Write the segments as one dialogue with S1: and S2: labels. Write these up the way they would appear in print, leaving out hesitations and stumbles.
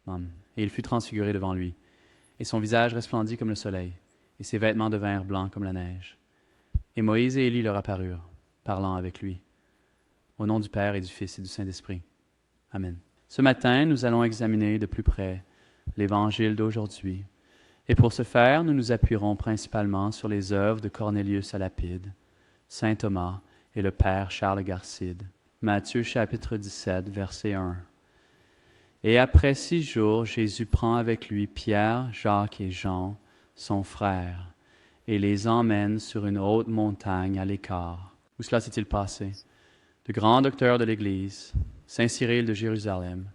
S1: Et il fut transfiguré devant lui. Et son visage resplendit comme le soleil, et ses vêtements devinrent blancs comme la neige. Et Moïse et Élie leur apparurent, parlant avec lui. Au nom du Père et du Fils et du Saint-Esprit. Amen. Ce matin, nous allons examiner de plus près l'Évangile d'aujourd'hui. Et pour ce faire, nous nous appuierons principalement sur les œuvres de Cornélius à Lapide, Saint Thomas et le Père Charles Garcide. Matthieu chapitre 17, verset 1. Et après 6 jours, Jésus prend avec lui Pierre, Jacques et Jean, son frère, et les emmène sur une haute montagne à l'écart. Où cela s'est-il passé? De grands docteurs de l'Église, Saint Cyril de Jérusalem,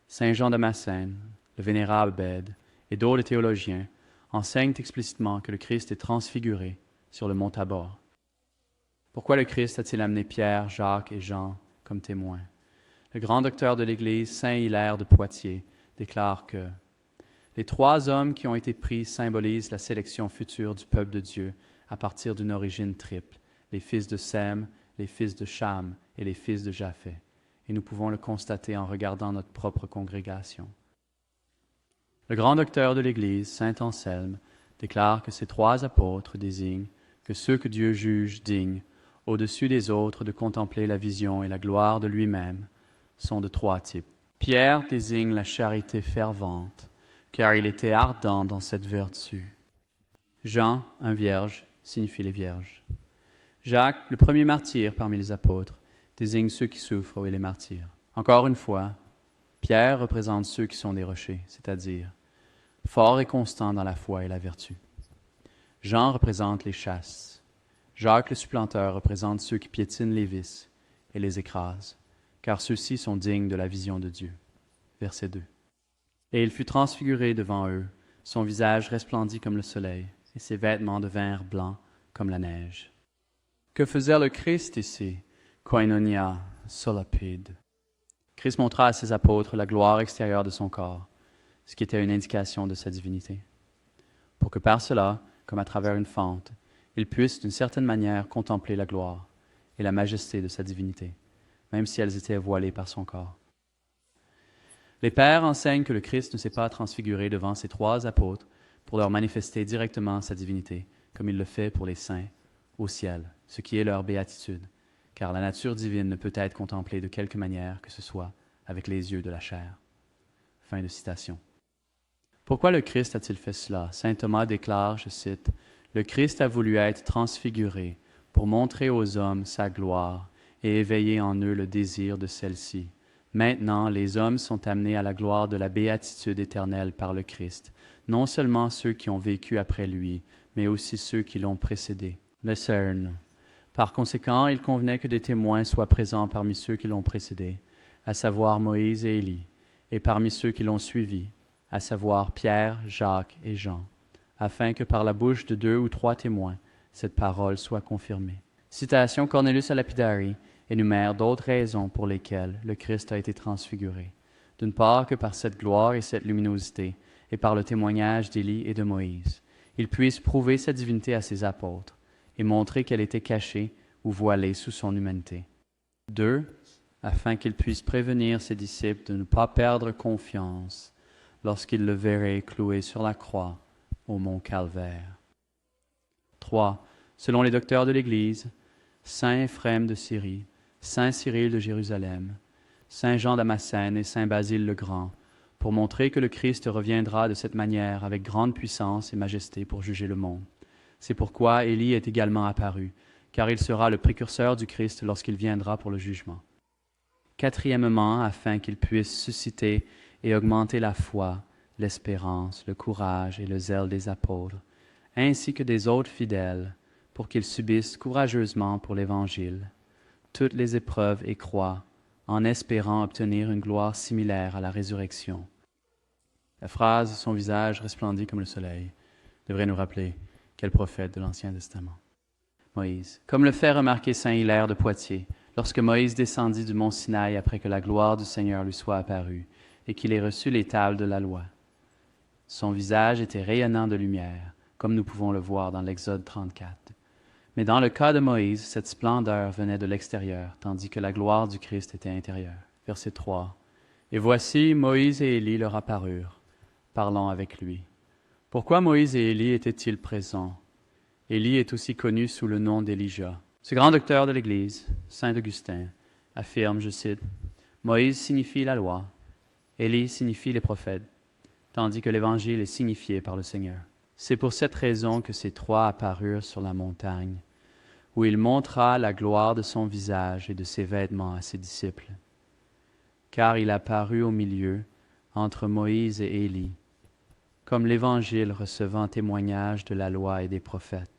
S1: Saint Jean de Massène, le vénérable Bède, et d'autres théologiens enseignent explicitement que le Christ est transfiguré sur le mont Tabor. Pourquoi le Christ a-t-il amené Pierre, Jacques et Jean comme témoins? Le grand docteur de l'Église, Saint Hilaire de Poitiers, déclare que les 3 hommes qui ont été pris symbolisent la sélection future du peuple de Dieu à partir d'une origine triple, les fils de Sem, les fils de Cham et les fils de Japheth. Et nous pouvons le constater en regardant notre propre congrégation. Le grand docteur de l'Église, Saint Anselme, déclare que ces 3 apôtres désignent que ceux que Dieu juge dignes, au-dessus des autres, de contempler la vision et la gloire de lui-même, sont de 3 types. Pierre désigne la charité fervente, car il était ardent dans cette vertu. Jean, un vierge, signifie les vierges. Jacques, le premier martyr parmi les apôtres, désigne ceux qui souffrent et les martyrs. Encore une fois, Pierre représente ceux qui sont des rochers, c'est-à-dire forts et constants dans la foi et la vertu. Jean représente les chasses. Jacques le supplanteur représente ceux qui piétinent les vices et les écrasent, car ceux-ci sont dignes de la vision de Dieu. Verset 2. Et il fut transfiguré devant eux, son visage resplendit comme le soleil, et ses vêtements devinrent blancs comme la neige. Que faisait le Christ ici? Koinonia solapide. Christ montra à ses apôtres la gloire extérieure de son corps, ce qui était une indication de sa divinité, pour que par cela, comme à travers une fente, ils puissent d'une certaine manière contempler la gloire et la majesté de sa divinité, même si elles étaient voilées par son corps. Les pères enseignent que le Christ ne s'est pas transfiguré devant ces 3 apôtres pour leur manifester directement sa divinité, comme il le fait pour les saints au ciel, ce qui est leur béatitude, car la nature divine ne peut être contemplée de quelque manière que ce soit avec les yeux de la chair. Fin de citation. Pourquoi le Christ a-t-il fait cela? Saint Thomas déclare, je cite, « Le Christ a voulu être transfiguré pour montrer aux hommes sa gloire et éveiller en eux le désir de celle-ci. Maintenant, les hommes sont amenés à la gloire de la béatitude éternelle par le Christ, non seulement ceux qui ont vécu après lui, mais aussi ceux qui l'ont précédé. » Le CERN. Par conséquent, il convenait que des témoins soient présents parmi ceux qui l'ont précédé, à savoir Moïse et Élie, et parmi ceux qui l'ont suivi, à savoir Pierre, Jacques et Jean, afin que par la bouche de 2 ou 3 témoins, cette parole soit confirmée. Citation Cornelius à Lapidari énumère d'autres raisons pour lesquelles le Christ a été transfiguré. D'une part que par cette gloire et cette luminosité, et par le témoignage d'Élie et de Moïse, il puisse prouver sa divinité à ses apôtres, et montrer qu'elle était cachée ou voilée sous son humanité. 2. Afin qu'il puisse prévenir ses disciples de ne pas perdre confiance lorsqu'ils le verraient cloué sur la croix au mont Calvaire. 3. Selon les docteurs de l'Église, Saint Éphrem de Syrie, Saint Cyril de Jérusalem, Saint Jean Damascène et Saint Basile le Grand, pour montrer que le Christ reviendra de cette manière avec grande puissance et majesté pour juger le monde. C'est pourquoi Élie est également apparu, car il sera le précurseur du Christ lorsqu'il viendra pour le jugement. 4, afin qu'il puisse susciter et augmenter la foi, l'espérance, le courage et le zèle des apôtres, ainsi que des autres fidèles, pour qu'ils subissent courageusement pour l'Évangile toutes les épreuves et croient, en espérant obtenir une gloire similaire à la résurrection. La phrase « son visage resplendit comme le soleil » devrait nous rappeler quel prophète de l'Ancien Testament. Moïse. Comme le fait remarquer saint Hilaire de Poitiers, lorsque Moïse descendit du mont Sinaï après que la gloire du Seigneur lui soit apparue et qu'il ait reçu les tables de la loi, son visage était rayonnant de lumière, comme nous pouvons le voir dans l'Exode 34. Mais dans le cas de Moïse, cette splendeur venait de l'extérieur, tandis que la gloire du Christ était intérieure. Verset 3. Et voici, Moïse et Élie leur apparurent, parlant avec lui. Pourquoi Moïse et Élie étaient-ils présents? Élie est aussi connu sous le nom d'Élijah. Ce grand docteur de l'Église, saint Augustin, affirme, je cite, « Moïse signifie la loi, Élie signifie les prophètes, tandis que l'Évangile est signifié par le Seigneur. » C'est pour cette raison que ces trois apparurent sur la montagne, où il montra la gloire de son visage et de ses vêtements à ses disciples. Car il apparut au milieu, entre Moïse et Élie, comme l'Évangile recevant témoignage de la loi et des prophètes.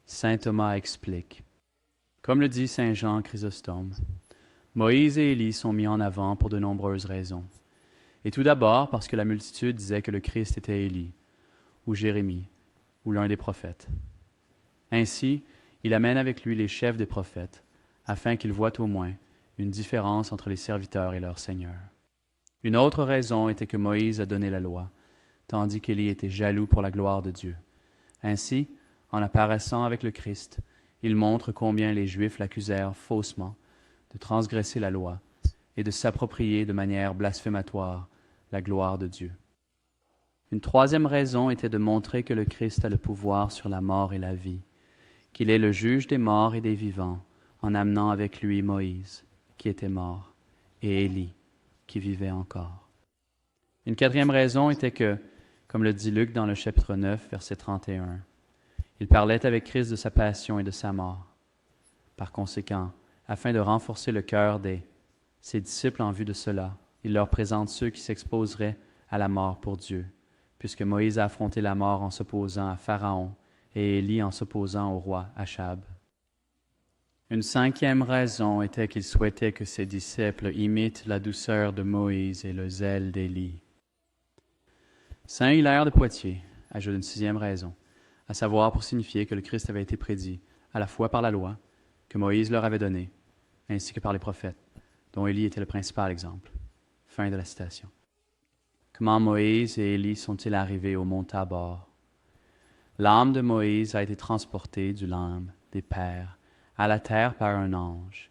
S1: Saint Thomas explique. Comme le dit Saint Jean Chrysostome, Moïse et Élie sont mis en avant pour de nombreuses raisons. Et tout d'abord parce que la multitude disait que le Christ était Élie, ou Jérémie, ou l'un des prophètes. Ainsi, il amène avec lui les chefs des prophètes, afin qu'ils voient au moins une différence entre les serviteurs et leur Seigneur. Une autre raison était que Moïse a donné la loi, tandis qu'Élie était jaloux pour la gloire de Dieu. Ainsi, en apparaissant avec le Christ, il montre combien les Juifs l'accusèrent faussement de transgresser la loi et de s'approprier de manière blasphématoire la gloire de Dieu. Une troisième raison était de montrer que le Christ a le pouvoir sur la mort et la vie, qu'il est le juge des morts et des vivants, en amenant avec lui Moïse, qui était mort, et Élie, qui vivait encore. Une quatrième raison était que, comme le dit Luc dans le chapitre 9, verset 31, il parlait avec Christ de sa passion et de sa mort. Par conséquent, afin de renforcer le cœur ses disciples en vue de cela, il leur présente ceux qui s'exposeraient à la mort pour Dieu, puisque Moïse a affronté la mort en s'opposant à Pharaon et Élie en s'opposant au roi Achab. Une cinquième raison était qu'il souhaitait que ses disciples imitent la douceur de Moïse et le zèle d'Élie. Saint Hilaire de Poitiers ajoute une sixième raison, à savoir pour signifier que le Christ avait été prédit, à la fois par la loi, que Moïse leur avait donnée, ainsi que par les prophètes, dont Élie était le principal exemple. Fin de la citation. Comment Moïse et Élie sont-ils arrivés au mont Tabor? L'âme de Moïse a été transportée du lambe des pères à la terre par un ange.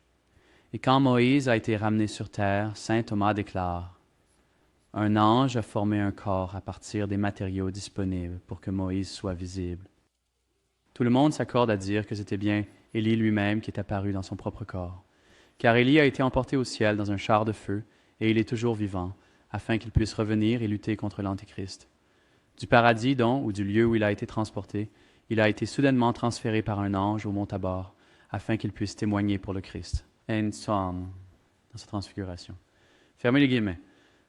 S1: Et quand Moïse a été ramené sur terre, saint Thomas déclare, « Un ange a formé un corps à partir des matériaux disponibles pour que Moïse soit visible. » Tout le monde s'accorde à dire que c'était bien Élie lui-même qui est apparu dans son propre corps, car Élie a été emporté au ciel dans un char de feu, et il est toujours vivant, afin qu'il puisse revenir et lutter contre l'Antéchrist. Du paradis donc, ou du lieu où il a été transporté, il a été soudainement transféré par un ange au mont Tabor, afin qu'il puisse témoigner pour le Christ. And so on, dans sa transfiguration. Fermez les guillemets.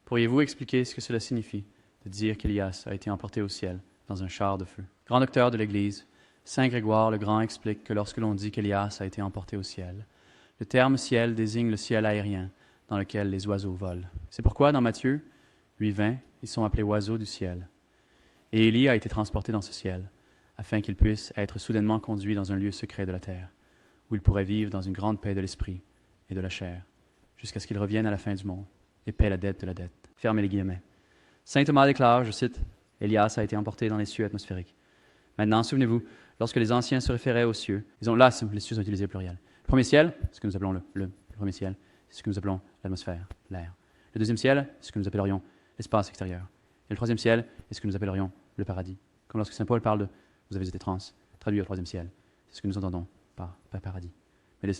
S1: Pourriez-vous expliquer ce que cela signifie de dire qu'Élias a été emporté au ciel dans un char de feu? Grand docteur de l'Église, Saint Grégoire le Grand explique que lorsque l'on dit qu'Élias a été emporté au ciel, le terme ciel désigne le ciel aérien dans lequel les oiseaux volent. C'est pourquoi dans Matthieu 8:20, ils sont appelés oiseaux du ciel. Et Élie a été transporté dans ce ciel, afin qu'il puisse être soudainement conduit dans un lieu secret de la terre, où il pourrait vivre dans une grande paix de l'esprit et de la chair, jusqu'à ce qu'il revienne à la fin du monde et paie la dette de la dette. Fermez les guillemets. Saint Thomas déclare, je cite, « Élias a été emporté dans les cieux atmosphériques. » Maintenant, souvenez-vous, lorsque les anciens se référaient aux cieux, les cieux sont utilisés au pluriel. Le premier ciel, ce que nous appelons le premier ciel, c'est ce que nous appelons l'atmosphère, l'air. Le deuxième ciel, c'est ce que nous appellerions l'espace extérieur. Et le troisième ciel est ce que nous appellerions le paradis. Comme lorsque Saint Paul parle de « vous avez été trans », traduit au troisième ciel. C'est ce que nous entendons par paradis. Mais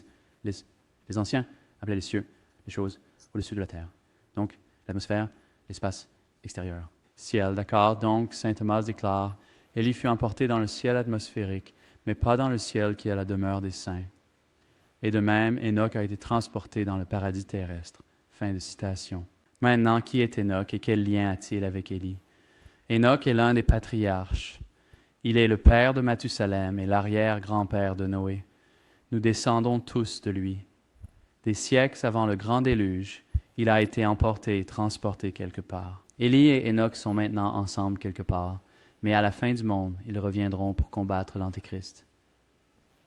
S1: les anciens appelaient les cieux, les choses au-dessus de la terre. Donc, l'atmosphère, l'espace extérieur. Ciel, d'accord. Donc, saint Thomas déclare, Élie fut emporté dans le ciel atmosphérique, mais pas dans le ciel qui est la demeure des saints. Et de même, Enoch a été transporté dans le paradis terrestre. Fin de citation. Maintenant, qui est Enoch et quel lien a-t-il avec Élie? Enoch est l'un des patriarches. Il est le père de Mathusalem et l'arrière-grand-père de Noé. Nous descendons tous de lui. Des siècles avant le grand déluge, il a été emporté et transporté quelque part. Élie et Enoch sont maintenant ensemble quelque part, mais à la fin du monde, ils reviendront pour combattre l'Antéchrist.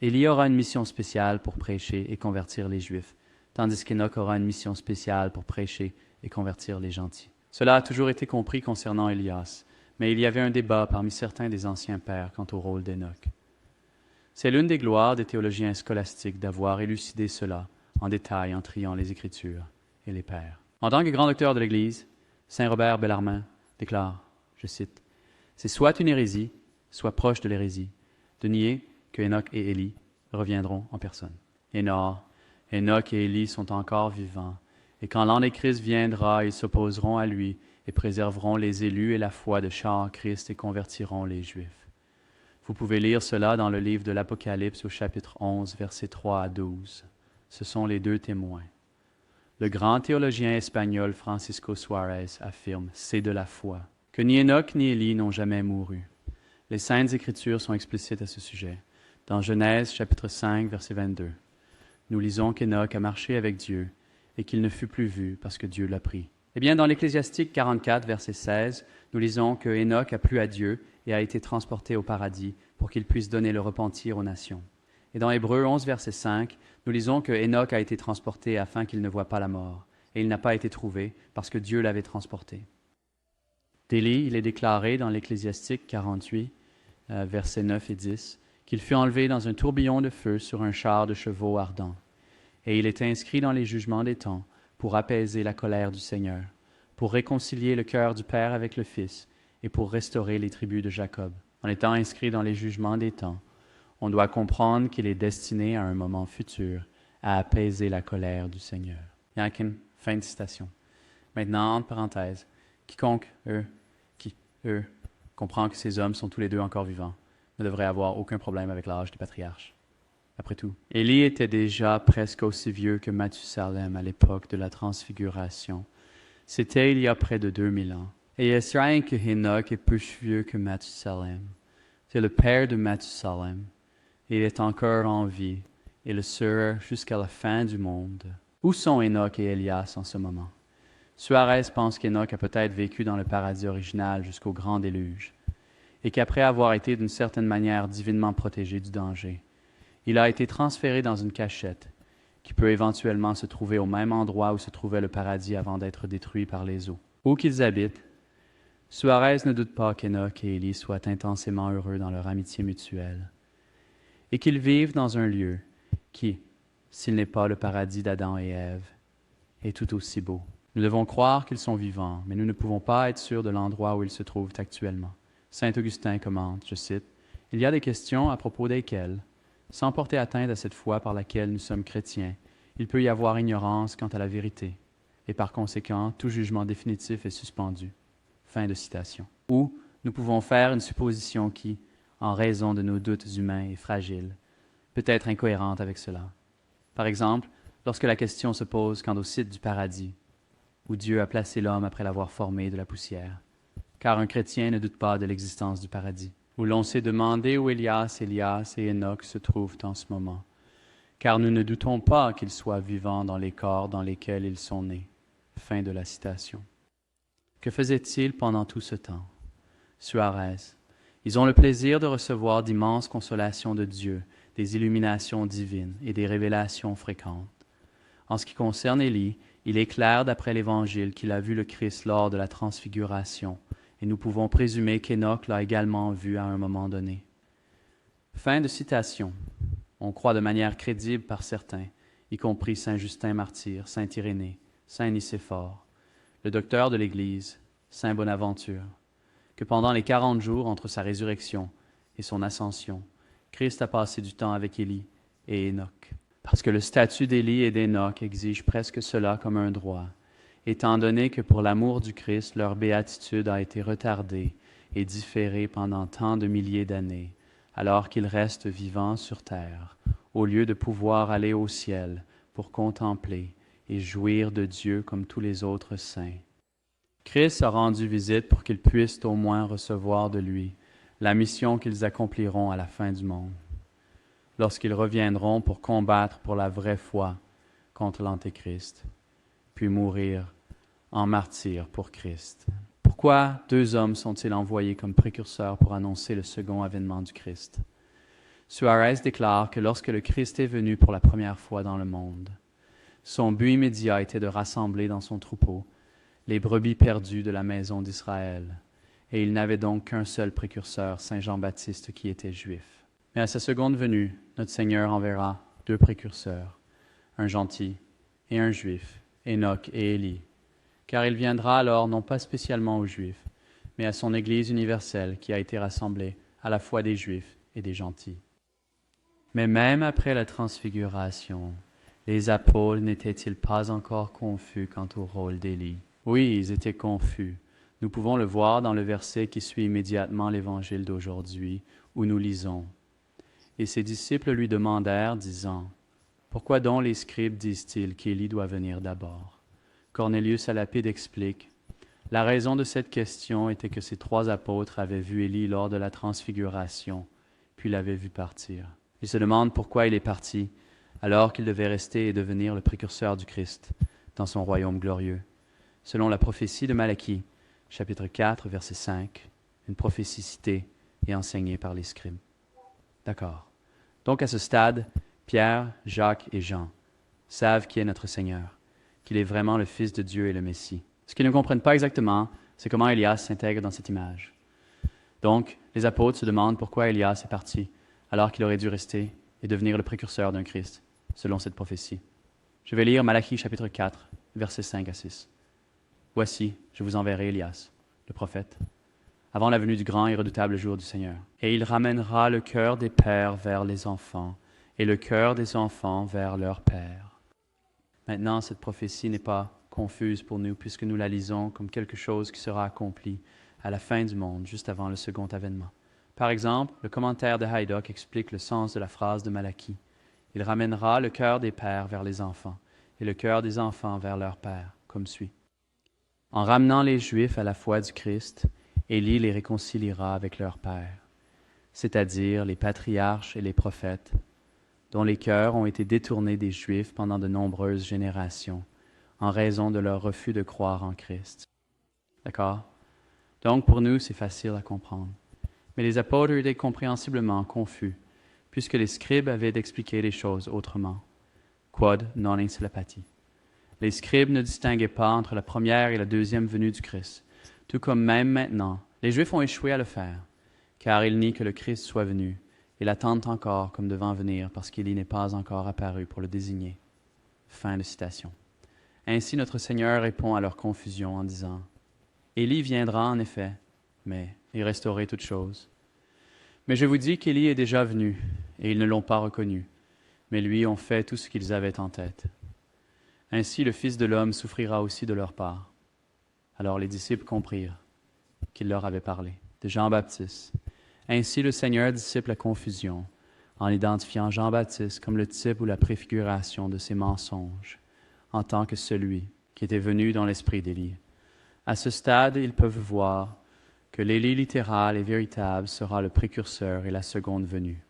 S1: Élie aura une mission spéciale pour prêcher et convertir les Juifs, tandis qu'Enoch aura une mission spéciale pour prêcher et convertir les gentils. Cela a toujours été compris concernant Élias, mais il y avait un débat parmi certains des anciens pères quant au rôle d'Enoch. C'est l'une des gloires des théologiens scolastiques d'avoir élucidé cela en détail en triant les Écritures et les pères. En tant que grand docteur de l'Église, Saint Robert Bellarmine déclare, je cite, « C'est soit une hérésie, soit proche de l'hérésie, de nier que Enoch et Élie reviendront en personne. » Enoch et Élie sont encore vivants, et quand l'Antéchrist viendra, ils s'opposeront à lui et préserveront les élus et la foi de chaque Christ et convertiront les Juifs. Vous pouvez lire cela dans le livre de l'Apocalypse au chapitre 11, versets 3 à 12. Ce sont les deux témoins. Le grand théologien espagnol Francisco Suárez affirme « c'est de la foi », que ni Enoch ni Élie n'ont jamais mouru. Les Saintes Écritures sont explicites à ce sujet. Dans Genèse chapitre 5, verset 22, nous lisons qu'Enoch a marché avec Dieu et qu'il ne fut plus vu parce que Dieu l'a pris. Eh bien, dans l'Ecclésiastique 44, verset 16, nous lisons que Enoch a plu à Dieu et a été transporté au paradis pour qu'il puisse donner le repentir aux nations. Et dans Hébreux 11, verset 5, nous lisons que Enoch a été transporté afin qu'il ne voie pas la mort, et il n'a pas été trouvé parce que Dieu l'avait transporté. D'Élie, il est déclaré dans l'Ecclésiastique 48, versets 9 et 10, qu'il fut enlevé dans un tourbillon de feu sur un char de chevaux ardents. Et il est inscrit dans les jugements des temps pour apaiser la colère du Seigneur, pour réconcilier le cœur du Père avec le Fils et pour restaurer les tribus de Jacob. En étant inscrit dans les jugements des temps, on doit comprendre qu'il est destiné à un moment futur à apaiser la colère du Seigneur. Yakin, fin de citation. Maintenant, entre parenthèses, quiconque, comprend que ces hommes sont tous les deux encore vivants, ne devrait avoir aucun problème avec l'âge des patriarches. Après tout, Élie était déjà presque aussi vieux que Mathusalem à l'époque de la transfiguration. C'était il y a près de 2000 ans. Et est-ce que Enoch est plus vieux que Mathusalem? C'est le père de Mathusalem. Il est encore en vie et le sera jusqu'à la fin du monde. Où sont Enoch et Elias en ce moment? Suárez pense qu'Enoch a peut-être vécu dans le paradis original jusqu'au grand déluge, et qu'après avoir été d'une certaine manière divinement protégé du danger, il a été transféré dans une cachette qui peut éventuellement se trouver au même endroit où se trouvait le paradis avant d'être détruit par les eaux. Où qu'ils habitent, Suárez ne doute pas qu'Enoch et Élie soient intensément heureux dans leur amitié mutuelle, et qu'ils vivent dans un lieu qui, s'il n'est pas le paradis d'Adam et Ève, est tout aussi beau. Nous devons croire qu'ils sont vivants, mais nous ne pouvons pas être sûrs de l'endroit où ils se trouvent actuellement. Saint Augustin commente, je cite, « Il y a des questions à propos desquelles, sans porter atteinte à cette foi par laquelle nous sommes chrétiens, il peut y avoir ignorance quant à la vérité, et par conséquent, tout jugement définitif est suspendu. » Fin de citation. Ou nous pouvons faire une supposition qui, en raison de nos doutes humains et fragiles, peut être incohérente avec cela. Par exemple, lorsque la question se pose quant au site du paradis, où Dieu a placé l'homme après l'avoir formé de la poussière, car un chrétien ne doute pas de l'existence du paradis, où l'on s'est demandé où Elias et Enoch se trouvent en ce moment, car nous ne doutons pas qu'ils soient vivants dans les corps dans lesquels ils sont nés. Fin de la citation. Que faisaient-ils pendant tout ce temps? Suárez. Ils ont le plaisir de recevoir d'immenses consolations de Dieu, des illuminations divines et des révélations fréquentes. En ce qui concerne Élie, il est clair d'après l'Évangile qu'il a vu le Christ lors de la transfiguration, et nous pouvons présumer qu'Enoch l'a également vu à un moment donné. Fin de citation. On croit de manière crédible par certains, y compris saint Justin martyr, saint Irénée, saint Nicéphore, le docteur de l'Église, saint Bonaventure, que pendant les 40 jours entre sa résurrection et son ascension, Christ a passé du temps avec Élie et Enoch. Parce que le statut d'Élie et d'Enoch exige presque cela comme un droit, étant donné que pour l'amour du Christ, leur béatitude a été retardée et différée pendant tant de milliers d'années, alors qu'ils restent vivants sur terre, au lieu de pouvoir aller au ciel pour contempler et jouir de Dieu comme tous les autres saints. Christ a rendu visite pour qu'ils puissent au moins recevoir de lui la mission qu'ils accompliront à la fin du monde, lorsqu'ils reviendront pour combattre pour la vraie foi contre l'Antéchrist, puis mourir en martyrs pour Christ. Pourquoi 2 hommes sont-ils envoyés comme précurseurs pour annoncer le second avènement du Christ? Suárez déclare que lorsque le Christ est venu pour la première fois dans le monde, son but immédiat était de rassembler dans son troupeau les brebis perdues de la maison d'Israël, et il n'avait donc qu'un seul précurseur, Saint Jean-Baptiste, qui était juif. Mais à sa seconde venue, notre Seigneur enverra 2 précurseurs, un gentil et un juif, Enoch et Élie, car il viendra alors non pas spécialement aux Juifs, mais à son Église universelle qui a été rassemblée à la fois des Juifs et des gentils. Mais même après la transfiguration, les apôtres n'étaient-ils pas encore confus quant au rôle d'Élie? Oui, ils étaient confus. Nous pouvons le voir dans le verset qui suit immédiatement l'Évangile d'aujourd'hui, où nous lisons. Et ses disciples lui demandèrent, disant, « Pourquoi donc les scribes disent-ils qu'Élie doit venir d'abord? » Cornélius à Lapide explique, « La raison de cette question était que ces trois apôtres avaient vu Élie lors de la transfiguration, puis l'avaient vu partir. Ils se demandent pourquoi il est parti, alors qu'il devait rester et devenir le précurseur du Christ dans son royaume glorieux. Selon la prophétie de Malachie, chapitre 4, verset 5, une prophétie citée et enseignée par les scribes. D'accord. Donc à ce stade, Pierre, Jacques et Jean savent qui est notre Seigneur, qu'il est vraiment le Fils de Dieu et le Messie. Ce qu'ils ne comprennent pas exactement, c'est comment Élias s'intègre dans cette image. Donc, les apôtres se demandent pourquoi Élias est parti, alors qu'il aurait dû rester et devenir le précurseur d'un Christ, selon cette prophétie. Je vais lire Malachie chapitre 4, versets 5 à 6. « Voici, je vous enverrai Élias, le prophète, avant la venue du grand et redoutable jour du Seigneur. Et il ramènera le cœur des pères vers les enfants, et le cœur des enfants vers leurs pères. » Maintenant, cette prophétie n'est pas confuse pour nous, puisque nous la lisons comme quelque chose qui sera accompli à la fin du monde, juste avant le second avènement. Par exemple, le commentaire de Haydock explique le sens de la phrase de Malachie. « Il ramènera le cœur des pères vers les enfants, et le cœur des enfants vers leurs pères, comme suit. En ramenant les Juifs à la foi du Christ, Élie les réconciliera avec leur père, c'est-à-dire les patriarches et les prophètes, dont les cœurs ont été détournés des Juifs pendant de nombreuses générations, en raison de leur refus de croire en Christ. » D'accord? Donc pour nous, c'est facile à comprendre. Mais les apôtres étaient compréhensiblement confus, puisque les scribes avaient d'expliquer les choses autrement. Quod non incelapati. Les scribes ne distinguaient pas entre la première et la deuxième venue du Christ, tout comme même maintenant, les Juifs ont échoué à le faire, car ils nient que le Christ soit venu, et l'attendent encore comme devant venir, parce qu'il n'y n'est pas encore apparu pour le désigner. Fin de citation. Ainsi notre Seigneur répond à leur confusion en disant, « Élie viendra en effet, mais il restaurait toutes choses. Mais je vous dis qu'Élie est déjà venu, et ils ne l'ont pas reconnu, mais lui ont fait tout ce qu'ils avaient en tête. Ainsi le Fils de l'homme souffrira aussi de leur part. » Alors les disciples comprirent qu'il leur avait parlé de Jean-Baptiste. Ainsi le Seigneur dissipe la confusion, en identifiant Jean-Baptiste comme le type ou la préfiguration de ses mensonges, en tant que celui qui était venu dans l'esprit d'Élie. À ce stade, ils peuvent voir que l'Élie littéral et véritable sera le précurseur et la seconde venue.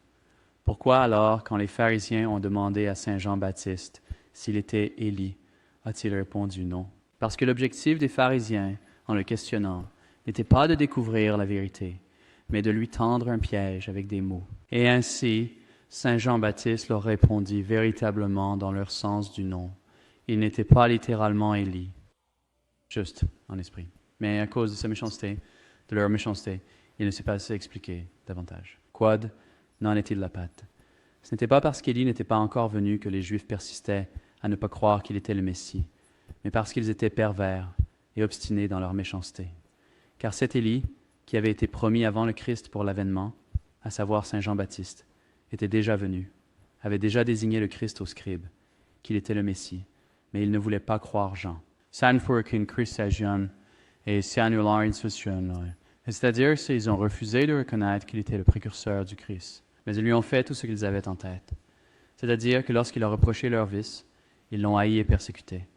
S1: Pourquoi alors, quand les pharisiens ont demandé à saint Jean-Baptiste s'il était Élie, a-t-il répondu non? Parce que l'objectif des pharisiens, en le questionnant, n'était pas de découvrir la vérité, mais de lui tendre un piège avec des mots. Et ainsi, saint Jean-Baptiste leur répondit véritablement dans leur sens du nom. Il n'était pas littéralement Élie, juste en esprit. Mais à cause de sa méchanceté, de leur méchanceté, il ne s'est pas assez expliqué davantage. Quod n'en est-il la patte? Ce n'était pas parce qu'Élie n'était pas encore venu que les Juifs persistaient à ne pas croire qu'il était le Messie, mais parce qu'ils étaient pervers et obstinés dans leur méchanceté. Car cet Élie, qui avait été promis avant le Christ pour l'avènement, à savoir saint Jean-Baptiste, était déjà venu, avait déjà désigné le Christ aux scribes, qu'il était le Messie, mais ils ne voulaient pas croire Jean. C'est-à-dire qu'ils ont refusé de reconnaître qu'il était le précurseur du Christ, mais ils lui ont fait tout ce qu'ils avaient en tête. C'est-à-dire que lorsqu'il a reproché leur vice, ils l'ont haï et persécuté,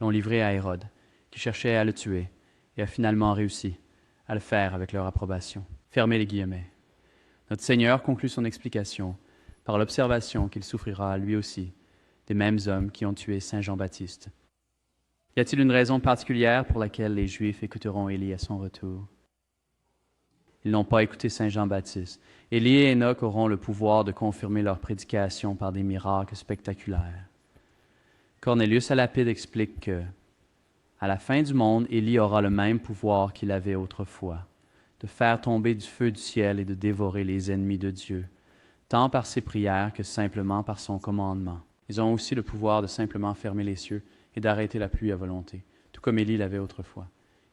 S1: l'ont livré à Hérode, qui cherchait à le tuer, et a finalement réussi à le faire avec leur approbation. Fermez les guillemets. Notre Seigneur conclut son explication par l'observation qu'il souffrira lui aussi des mêmes hommes qui ont tué saint Jean-Baptiste. Y a-t-il une raison particulière pour laquelle les Juifs écouteront Élie à son retour? Ils n'ont pas écouté saint Jean-Baptiste. Élie et Enoch auront le pouvoir de confirmer leur prédication par des miracles spectaculaires. Cornélius à Lapide explique que, à la fin du monde, Élie aura le même pouvoir qu'il avait autrefois, de faire tomber du feu du ciel et de dévorer les ennemis de Dieu, tant par ses prières que simplement par son commandement. Ils ont aussi le pouvoir de simplement fermer les cieux et d'arrêter la pluie à volonté, tout comme Élie l'avait autrefois.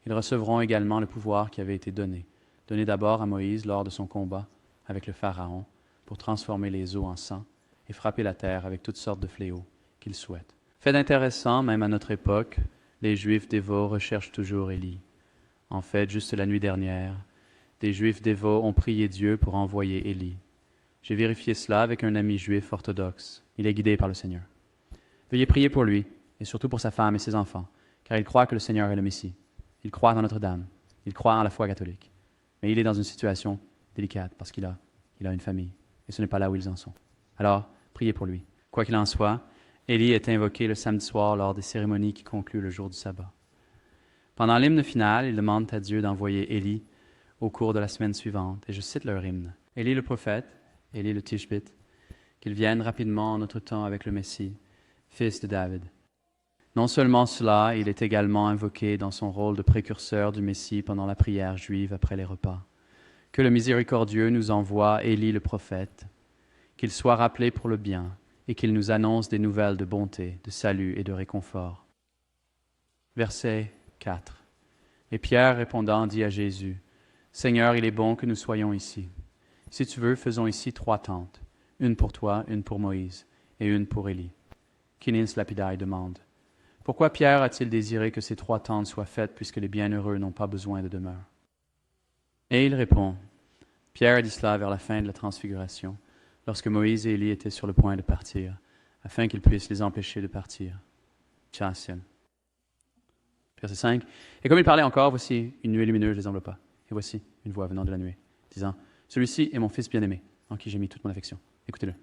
S1: Ils recevront également le pouvoir qui avait été donné d'abord à Moïse lors de son combat avec le Pharaon, pour transformer les eaux en sang et frapper la terre avec toutes sortes de fléaux qu'il souhaite. Fait d'intéressant, même à notre époque, les Juifs dévots recherchent toujours Élie. En fait, juste la nuit dernière, des Juifs dévots ont prié Dieu pour envoyer Élie. J'ai vérifié cela avec un ami juif orthodoxe. Il est guidé par le Seigneur. Veuillez prier pour lui, et surtout pour sa femme et ses enfants, car il croit que le Seigneur est le Messie. Il croit en Notre-Dame. Il croit en la foi catholique. Mais il est dans une situation délicate parce qu'il a une famille, et ce n'est pas là où ils en sont. Alors, priez pour lui. Quoi qu'il en soit, Élie est invoqué le samedi soir lors des cérémonies qui concluent le jour du sabbat. Pendant l'hymne final, ils demandent à Dieu d'envoyer Élie au cours de la semaine suivante, et je cite leur hymne. Élie le prophète, Élie le Tishbite, qu'il vienne rapidement en notre temps avec le Messie, fils de David. Non seulement cela, il est également invoqué dans son rôle de précurseur du Messie pendant la prière juive après les repas. Que le miséricordieux nous envoie Élie le prophète, qu'il soit rappelé pour le bien et qu'il nous annonce des nouvelles de bonté, de salut et de réconfort. Verset 4. Et Pierre répondant dit à Jésus, « Seigneur, il est bon que nous soyons ici. Si tu veux, faisons ici 3 tentes, une pour toi, une pour Moïse et une pour Élie. » Kinins Lapidae demande, « Pourquoi Pierre a-t-il désiré que ces 3 tentes soient faites puisque les bienheureux n'ont pas besoin de demeure? » Et il répond, Pierre a dit cela vers la fin de la transfiguration, lorsque Moïse et Élie étaient sur le point de partir, afin qu'ils puissent les empêcher de partir. Tchassian. Verset 5. Et comme il parlait encore, voici une nuée lumineuse les enveloppa. Et voici une voix venant de la nuée, disant, celui-ci est mon fils bien-aimé, en qui j'ai mis toute mon affection. Écoutez-le.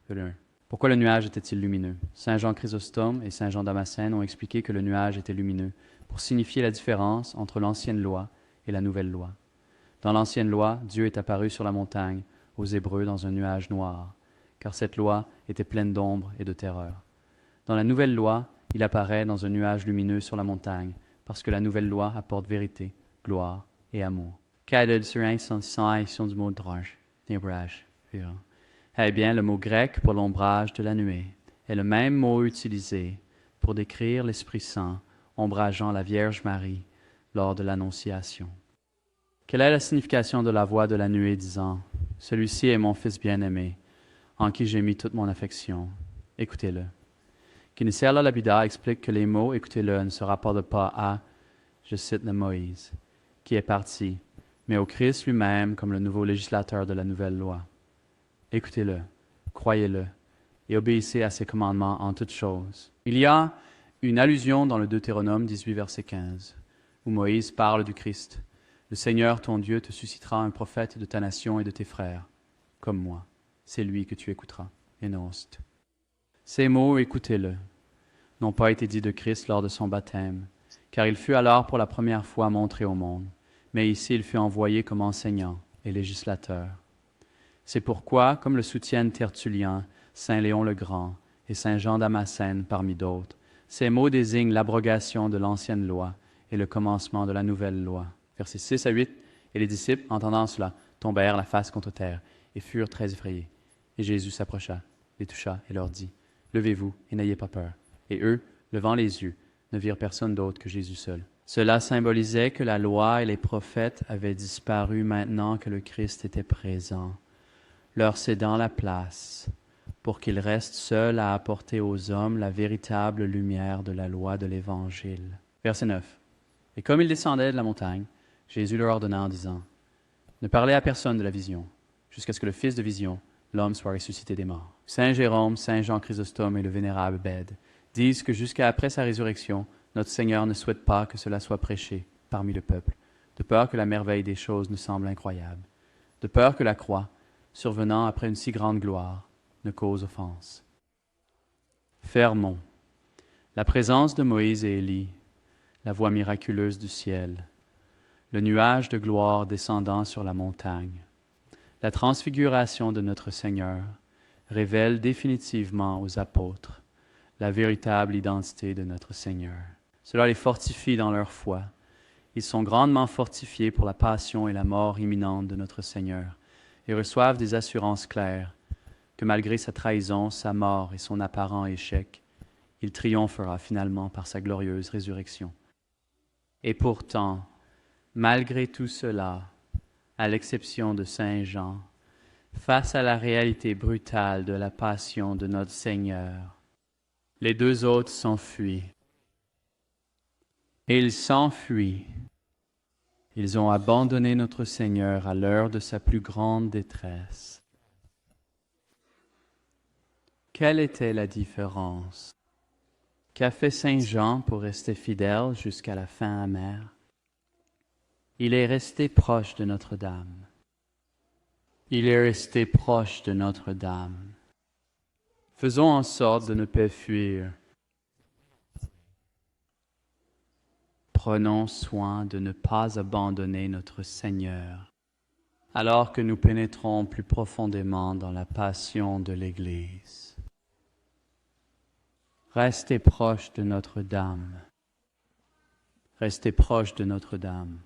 S1: Verset 1. Pourquoi le nuage était-il lumineux? Saint Jean Chrysostome et Saint Jean Damascène ont expliqué que le nuage était lumineux pour signifier la différence entre l'ancienne loi et la nouvelle loi. Dans l'ancienne loi, Dieu est apparu sur la montagne aux Hébreux dans un nuage noir, car cette loi était pleine d'ombre et de terreur. Dans la nouvelle loi, il apparaît dans un nuage lumineux sur la montagne, parce que la nouvelle loi apporte vérité, gloire et amour. Quelle du mot drage, Eh bien, le mot grec pour l'ombrage de la nuée est le même mot utilisé pour décrire l'Esprit Saint ombrageant la Vierge Marie lors de l'Annonciation. Quelle est la signification de la voix de la nuée disant « Celui-ci est mon Fils bien-aimé, en qui j'ai mis toute mon affection. Écoutez-le. » Kinisela Labida explique que les mots « écoutez-le » ne se rapportent pas à, je cite le Moïse, qui est parti, mais au Christ lui-même comme le nouveau législateur de la nouvelle loi. Écoutez-le, croyez-le, et obéissez à ses commandements en toutes choses. Il y a une allusion dans le Deutéronome 18, verset 15, où Moïse parle du Christ. Le Seigneur, ton Dieu, te suscitera un prophète de ta nation et de tes frères, comme moi. C'est lui que tu écouteras. Énoncte. Ces mots, écoutez-le, n'ont pas été dits de Christ lors de son baptême, car il fut alors pour la première fois montré au monde, mais ici il fut envoyé comme enseignant et législateur. C'est pourquoi, comme le soutiennent Tertullien, Saint Léon le Grand et Saint Jean Damascène parmi d'autres, ces mots désignent l'abrogation de l'ancienne loi et le commencement de la nouvelle loi. Versets 6 à 8, et les disciples, entendant cela, tombèrent la face contre terre et furent très effrayés. Et Jésus s'approcha, les toucha et leur dit, « Levez-vous et n'ayez pas peur. » Et eux, levant les yeux, ne virent personne d'autre que Jésus seul. Cela symbolisait que la loi et les prophètes avaient disparu maintenant que le Christ était présent, leur cédant la place pour qu'ils restent seuls à apporter aux hommes la véritable lumière de la loi de l'Évangile. Verset 9. Et comme ils descendaient de la montagne, Jésus leur ordonna en disant, « Ne parlez à personne de la vision, jusqu'à ce que le Fils de vision, l'homme, soit ressuscité des morts. » Saint Jérôme, Saint Jean Chrysostome et le vénérable Bède disent que jusqu'à après sa résurrection, notre Seigneur ne souhaite pas que cela soit prêché parmi le peuple, de peur que la merveille des choses ne semble incroyable, de peur que la croix, survenant après une si grande gloire, ne cause offense. Fermons. La présence de Moïse et Élie, la voix miraculeuse du ciel, le nuage de gloire descendant sur la montagne, la transfiguration de notre Seigneur révèlent définitivement aux apôtres la véritable identité de notre Seigneur. Cela les fortifie dans leur foi. Ils sont grandement fortifiés pour la passion et la mort imminente de notre Seigneur et reçoivent des assurances claires que malgré sa trahison, sa mort et son apparent échec, il triomphera finalement par sa glorieuse résurrection. Et pourtant, malgré tout cela, à l'exception de Saint Jean, face à la réalité brutale de la passion de notre Seigneur, les deux autres s'enfuient. Et ils s'enfuient. Ils ont abandonné notre Seigneur à l'heure de sa plus grande détresse. Quelle était la différence? Qu'a fait Saint Jean pour rester fidèle jusqu'à la fin amère? Il est resté proche de Notre-Dame. Il est resté proche de Notre-Dame. Faisons en sorte de ne pas fuir. Prenons soin de ne pas abandonner notre Seigneur, alors que nous pénétrons plus profondément dans la passion de l'Église. Restez proche de Notre-Dame. Restez proche de Notre-Dame.